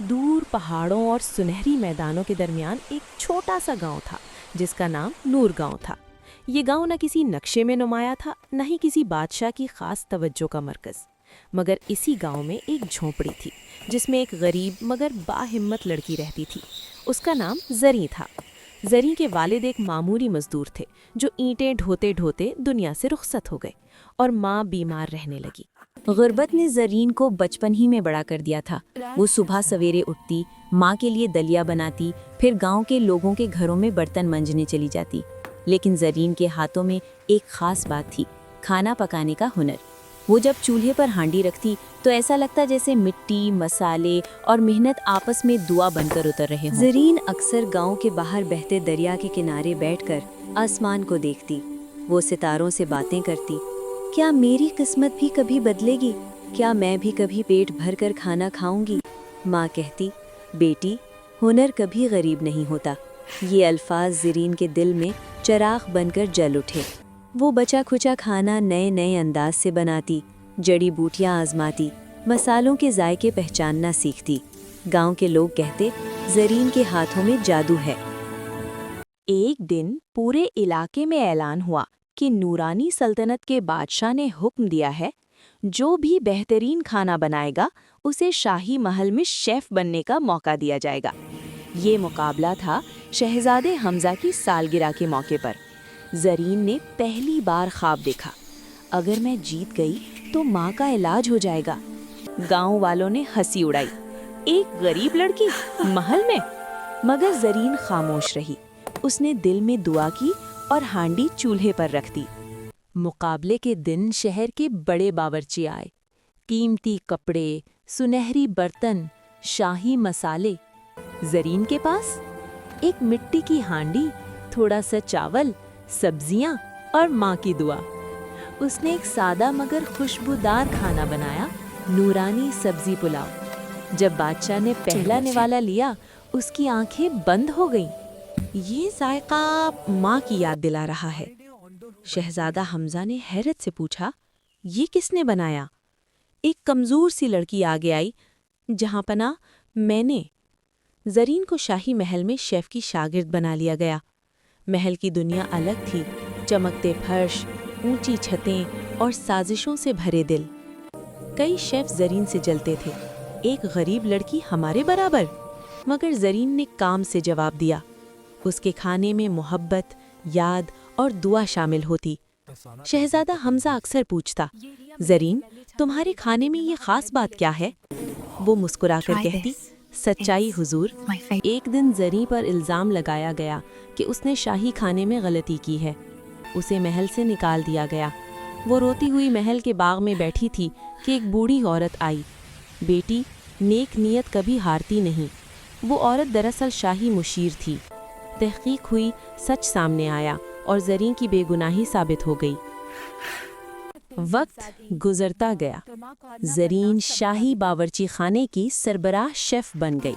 दूर पहाड़ों और सुनहरी मैदानों के दरमियान एक छोटा सा गांव था जिसका नाम नूर गांव था। ये गांव न किसी नक्शे में नुमाया था, न ही किसी बादशाह की खास तवज्जो का मरकज़। मगर इसी गांव में एक झोंपड़ी थी जिसमें एक गरीब मगर बाहिम्मत लड़की रहती थी। उसका नाम ज़री था। ज़री के वालिद एक मामूली मजदूर थे जो ईंटें ढोते ढोते दुनिया से रुखसत हो गए और माँ बीमार रहने लगी। गुर्बत ने ज़रीन को बचपन ही में बड़ा कर दिया था। वो सुबह सवेरे उठती, माँ के लिए दलिया बनाती, फिर गांव के लोगों के घरों में बर्तन मंजने चली जाती। लेकिन ज़रीन के हाथों में एक खास बात थी, खाना पकाने का हुनर। वो जब चूल्हे पर हांडी रखती तो ऐसा लगता जैसे मिट्टी, मसाले और मेहनत आपस में दुआ बनकर उतर रहे हों। ज़रीन अक्सर गांव के बाहर बहते दरिया के किनारे बैठकर आसमान को देखती। वो सितारों से बातें करती, क्या मेरी किस्मत भी कभी बदलेगी? क्या मैं भी कभी पेट भर कर खाना खाऊंगी? माँ कहती, बेटी, हुनर कभी गरीब नहीं होता। ये अल्फाज ज़रीन के दिल में चिराग बनकर जल उठे। वो बचा खुचा खाना नए नए अंदाज से बनाती, जड़ी बूटियाँ आजमाती, मसालों के जायके पहचानना सीखती। गांव के लोग कहते, ज़रीन के हाथों में जादू है। एक दिन पूरे इलाके में ऐलान हुआ कि नूरानी सल्तनत के बादशाह ने हुक्म दिया है, जो भी बेहतरीन खाना बनाएगा उसे शाही महल में शेफ बनने का मौका दिया जाएगा। ये मुकाबला था शहजादे हमजा की सालगिरह के मौके पर। ज़रीन ने पहली बार ख्वाब देखा, अगर मैं जीत गई तो माँ का इलाज हो जाएगा। गांव वालों ने हंसी उड़ाई, एक गरीब लड़की महल में। मगर ज़रीन खामोश रही। उसने दिल में दुआ की और हांडी चूल्हे पर रख दी। मुकाबले के दिन शहर के बड़े बावर्ची आए। कीमती कपड़े, सुनहरी बर्तन, शाही मसाले। ज़रीन के पास एक मिट्टी की हांडी, थोड़ा सा चावल, सब्जियां और माँ की दुआ। उसने एक सादा मगर खुशबूदार खाना बनाया, नूरानी सब्जी पुलाव। जब बादशाह ने पहला निवाला लिया, उसकी आंखें बंद हो गईं। ये जायका माँ की याद दिला रहा है। शहजादा हमजा ने हैरत से पूछा, ये किसने बनाया? एक कमज़ोर सी लड़की आगे आई, जहाँ पना मैंने। ज़रीन को शाही महल में शेफ की शागिर्द बना लिया गया। महल की दुनिया अलग थी, चमकते फर्श, ऊंची छतें और साजिशों से भरे दिल। कई शेफ ज़रीन से जलते थे, एक गरीब लड़की हमारे बराबर। मगर ज़रीन ने काम से जवाब दिया। उसके खाने में मोहब्बत, याद और दुआ शामिल होती। शहजादा हमजा अक्सर पूछता, ज़रीन, तुम्हारे खाने में ये खास बात क्या है? वो मुस्कुराकर कहती, सच्चाई हुजूर। एक दिन ज़री पर इल्ज़ाम लगाया गया कि उसने शाही खाने में गलती की है। उसे महल से निकाल दिया गया। वो रोती हुई महल के बाग में बैठी थी कि एक बूढ़ी औरत आई। बेटी, नेक नियत कभी हारती नहीं। वो औरत दरअसल शाही मुशीर थी। तहकीक हुई, सच सामने आया और ज़री की बेगुनाही साबित हो गई। वक्त गुजरता गया। ज़रीन शाही बावर्ची खाने की सरबराह शेफ बन गई।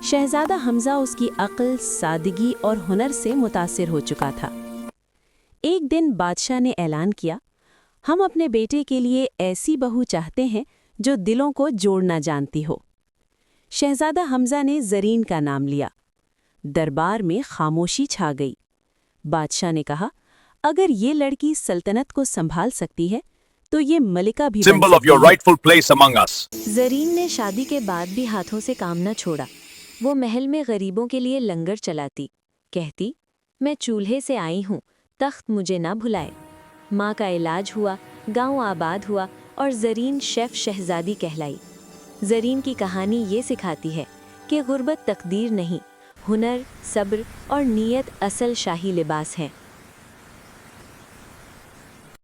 शहजादा हमजा उसकी अक्ल, सादगी और हुनर से मुतासिर हो चुका था। एक दिन बादशाह ने ऐलान किया, हम अपने बेटे के लिए ऐसी बहू चाहते हैं जो दिलों को जोड़ना जानती हो। शहजादा हमजा ने ज़रीन का नाम लिया। दरबार में खामोशी छा गई। बादशाह ने कहा, अगर ये लड़की सल्तनत को संभाल सकती है तो ये मलिका भी बन सकती है। ज़रीन ने शादी के बाद भी हाथों से काम न छोड़ा। वो महल में गरीबों के लिए लंगर चलाती, कहती, मैं चूल्हे से आई हूँ, तख्त मुझे ना भुलाए। माँ का इलाज हुआ, गांव आबाद हुआ और ज़रीन शेफ शहजादी कहलाई। ज़रीन की कहानी ये सिखाती है कि गुर्बत तकदीर नहीं, हुनर, सब्र और नीयत असल शाही लिबास है।